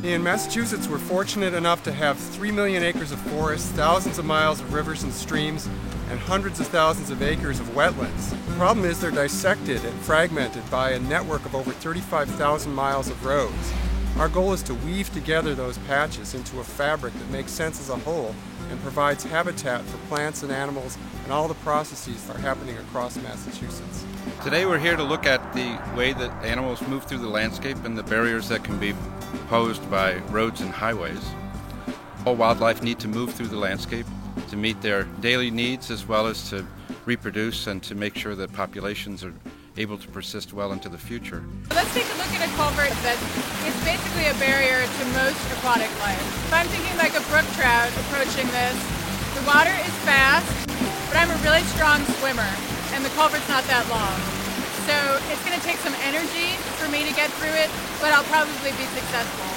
In Massachusetts, we're fortunate enough to have 3 million acres of forest, thousands of miles of rivers and streams, and hundreds of thousands of acres of wetlands. The problem is they're dissected and fragmented by a network of over 35,000 miles of roads. Our goal is to weave together those patches into a fabric that makes sense as a whole and provides habitat for plants and animals and all the processes that are happening across Massachusetts. Today we're here to look at the way that animals move through the landscape and the barriers that can be posed by roads and highways. All wildlife need to move through the landscape to meet their daily needs as well as to reproduce and to make sure that populations are able to persist well into the future. Let's take a look at a culvert that is basically a barrier to most aquatic life. If I'm thinking like a brook trout approaching this, the water is fast, but I'm a really strong swimmer and the culvert's not that long. So it's going to take some energy for me to get through it, but I'll probably be successful.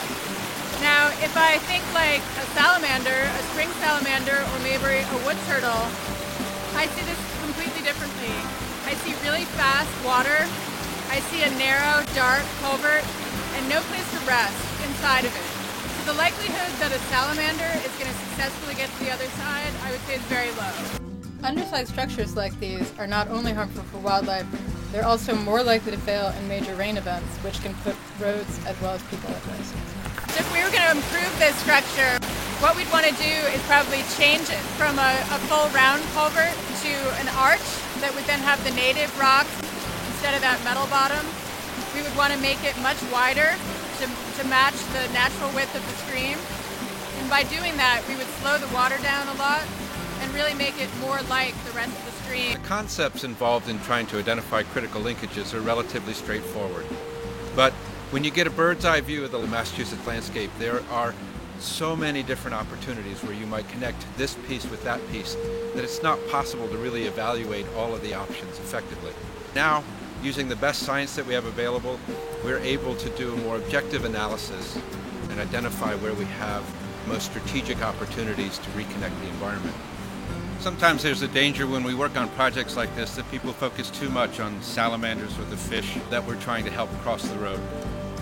Now, if I think like a salamander, a spring salamander, or maybe a wood turtle, I see this completely differently. I see really fast water, I see a narrow, dark culvert, and no place to rest inside of it. So the likelihood that a salamander is going to successfully get to the other side, I would say is very low. Undersized structures like these are not only harmful for wildlife, they're also more likely to fail in major rain events, which can put roads as well as people at risk. So if we were going to improve this structure, what we'd want to do is probably change it from a full round culvert to an arch that would then have the native rocks instead of that metal bottom. We would want to make it much wider to match the natural width of the stream. And by doing that, we would slow the water down a lot and really make it more like the rest of the stream. The concepts involved in trying to identify critical linkages are relatively straightforward. But when you get a bird's eye view of the Massachusetts landscape, there are so many different opportunities where you might connect this piece with that piece that it's not possible to really evaluate all of the options effectively. Now, using the best science that we have available, we're able to do a more objective analysis and identify where we have most strategic opportunities to reconnect the environment. Sometimes there's a danger when we work on projects like this that people focus too much on salamanders or the fish that we're trying to help cross the road.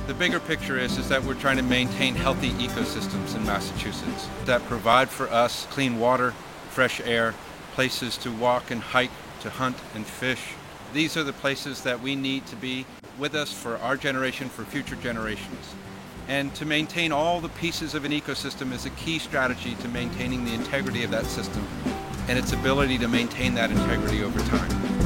The bigger picture is that we're trying to maintain healthy ecosystems in Massachusetts that provide for us clean water, fresh air, places to walk and hike, to hunt and fish. These are the places that we need to be with us for our generation, for future generations. And to maintain all the pieces of an ecosystem is a key strategy to maintaining the integrity of that system and its ability to maintain that integrity over time.